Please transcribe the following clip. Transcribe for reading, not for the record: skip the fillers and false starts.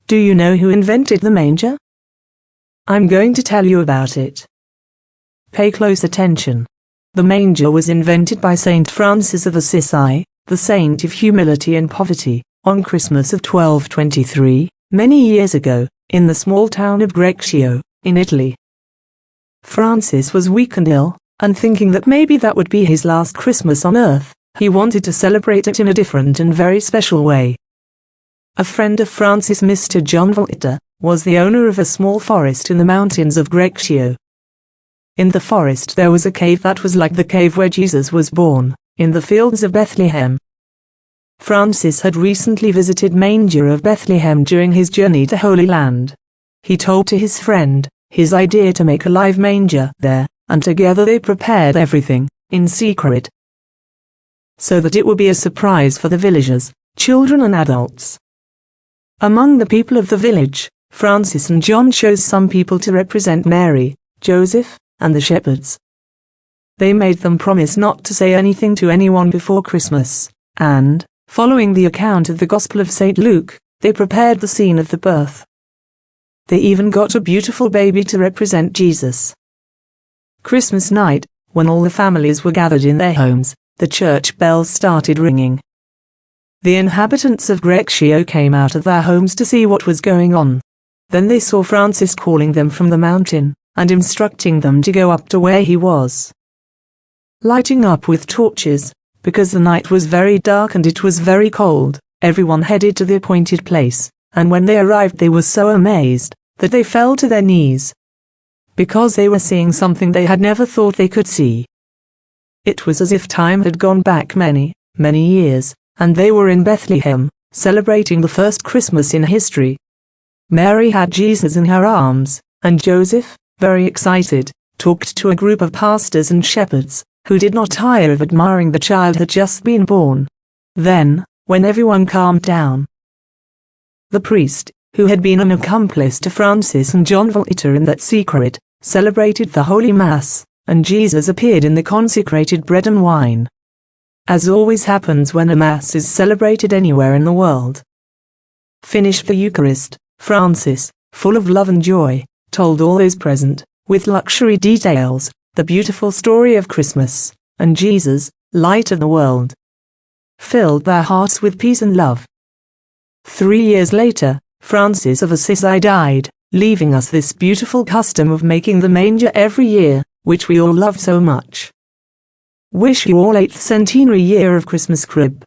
Do you know who invented the manger? I'm going to tell you about it. Pay close attention. The manger was invented by Saint Francis of Assisi, the saint of humility and poverty, on Christmas of 1223, many years ago, in the small town of Greccio, in Italy. Francis was weak and ill, and thinking that maybe that would be his last Christmas on earth, he wanted to celebrate it in a different and very special way. A friend of Francis, Mr. John Volta, was the owner of a small forest in the mountains of Greccio. In the forest there was a cave that was like the cave where Jesus was born, in the fields of Bethlehem. Francis had recently visited Manger of Bethlehem during his journey to Holy Land. He told to his friend his idea to make a live manger there, and together they prepared everything, in secret, so that it would be a surprise for the villagers, children and adults. Among the people of the village, Francis and John chose some people to represent Mary, Joseph, and the shepherds. They made them promise not to say anything to anyone before Christmas, and, following the account of the Gospel of St. Luke, they prepared the scene of the birth. They even got a beautiful baby to represent Jesus. Christmas night, when all the families were gathered in their homes, the church bells started ringing. The inhabitants of Greccio came out of their homes to see what was going on. Then they saw Francis calling them from the mountain, and instructing them to go up to where he was. Lighting up with torches, because the night was very dark and it was very cold, everyone headed to the appointed place, and when they arrived they were so amazed that they fell to their knees, because they were seeing something they had never thought they could see. It was as if time had gone back many, many years, and they were in Bethlehem, celebrating the first Christmas in history. Mary had Jesus in her arms, and Joseph, very excited, talked to a group of pastors and shepherds, who did not tire of admiring the child had just been born. Then, when everyone calmed down, the priest, who had been an accomplice to Francis and John Volta in that secret, celebrated the Holy Mass, and Jesus appeared in the consecrated bread and wine. As always happens when a Mass is celebrated anywhere in the world. Finished the Eucharist, Francis, full of love and joy, told all those present, with luxury details, the beautiful story of Christmas, and Jesus, light of the world, filled their hearts with peace and love. 3 years later, Francis of Assisi died, leaving us this beautiful custom of making the manger every year, which we all love so much. Wish you all 8th centenary year of Christmas crib.